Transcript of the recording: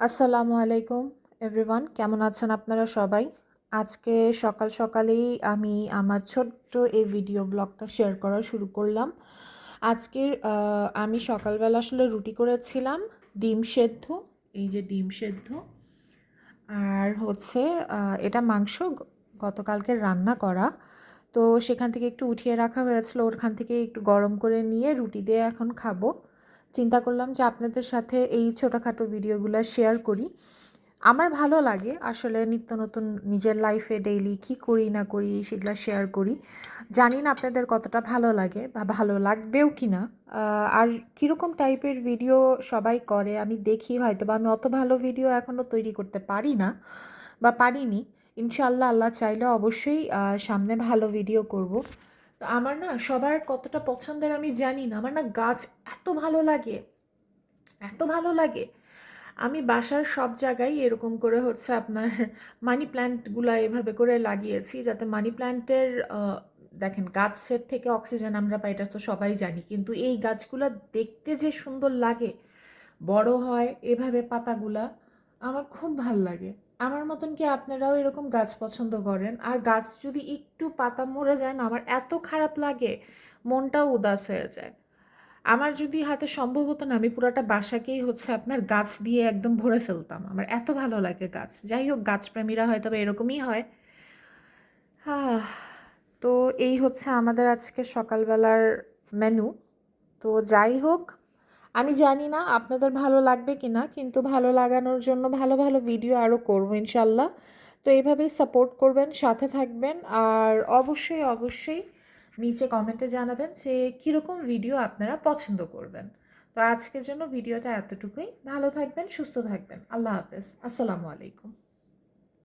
আসসালামু আলাইকুম এভরিওয়ান, কেমন আছেন আপনারা সবাই? আজকে সকাল সকালেই আমি আমার ছোট্ট এই ভিডিও ব্লগটা শেয়ার করা শুরু করলাম। আজকের আমি সকালবেলা আসলে রুটি করেছিলাম, ডিম সেদ্ধ, এই যে ডিম সেদ্ধ, আর হচ্ছে এটা মাংস গতকালকে রান্না করা। তো সেখান থেকে একটু উঠিয়ে রাখা হয়েছিল, ওখান থেকে একটু গরম করে নিয়ে রুটি দিয়ে এখন খাবো। চিন্তা করলাম যে আপনাদের সাথে এই ছোটোখাটো ভিডিওগুলো শেয়ার করি। আমার ভালো লাগে আসলে নিত্য নতুন নিজের লাইফে ডেইলি কী করি না করি সেগুলো শেয়ার করি। জানি না আপনাদের কতটা ভালো লাগে বা ভালো লাগবেও কি না। আর কীরকম টাইপের ভিডিও সবাই করে আমি দেখি, হয়তো বা আমি অত ভালো ভিডিও এখনও তৈরি করতে পারি না বা পারিনি। ইনশাআল্লাহ আল্লাহ চাইলে অবশ্যই সামনে ভালো ভিডিও করব। তো আমার না সবার কতটা পছন্দের আমি জানি না, আমার না গাছ এত ভালো লাগে, এত ভালো লাগে। আমি বাসার সব জায়গায় এরকম করে হচ্ছে আপনার মানি প্ল্যান্টগুলো এভাবে করে লাগিয়েছি, যাতে মানি প্ল্যান্টের দেখেন গাছের থেকে অক্সিজেন আমরা পাই, এটা তো সবাই জানি, কিন্তু এই গাছগুলো দেখতে যে সুন্দর লাগে, বড় হয় এভাবে পাতাগুলা, আমার খুব ভাল লাগে। আমার মতন কি আপনারাও এরকম গাছ পছন্দ করেন? আর গাছ যদি একটু পাতা মরে যায় না, আমার এত খারাপ লাগে, মনটাও উদাস হয়ে যায়। আমার যদি হাতে সম্ভব হতো না, আমি পুরাটা বাসাকেই হচ্ছে আপনার গাছ দিয়ে একদম ভরে ফেলতাম। আমার এত ভালো লাগে গাছ। যাই হোক, গাছপ্রেমীরা হয়তো বা এরকমই হয়। আহ, তো এই হচ্ছে আমাদের আজকে সকালবেলার মেনু। তো যাই হোক, আমি জানি না আপনাদের ভালো লাগবে কি না, কিন্তু ভালো লাগানোর জন্য ভালো ভালো ভিডিও আরও করবো ইনশাল্লাহ। তো এইভাবেই সাপোর্ট করবেন, সাথে থাকবেন, আর অবশ্যই অবশ্যই নিচে কমেন্টে জানাবেন যে কীরকম ভিডিও আপনারা পছন্দ করবেন। তো আজকের জন্য ভিডিওটা এতটুকুই। ভালো থাকবেন, সুস্থ থাকবেন। আল্লাহ হাফেজ, আসসালামু আলাইকুম।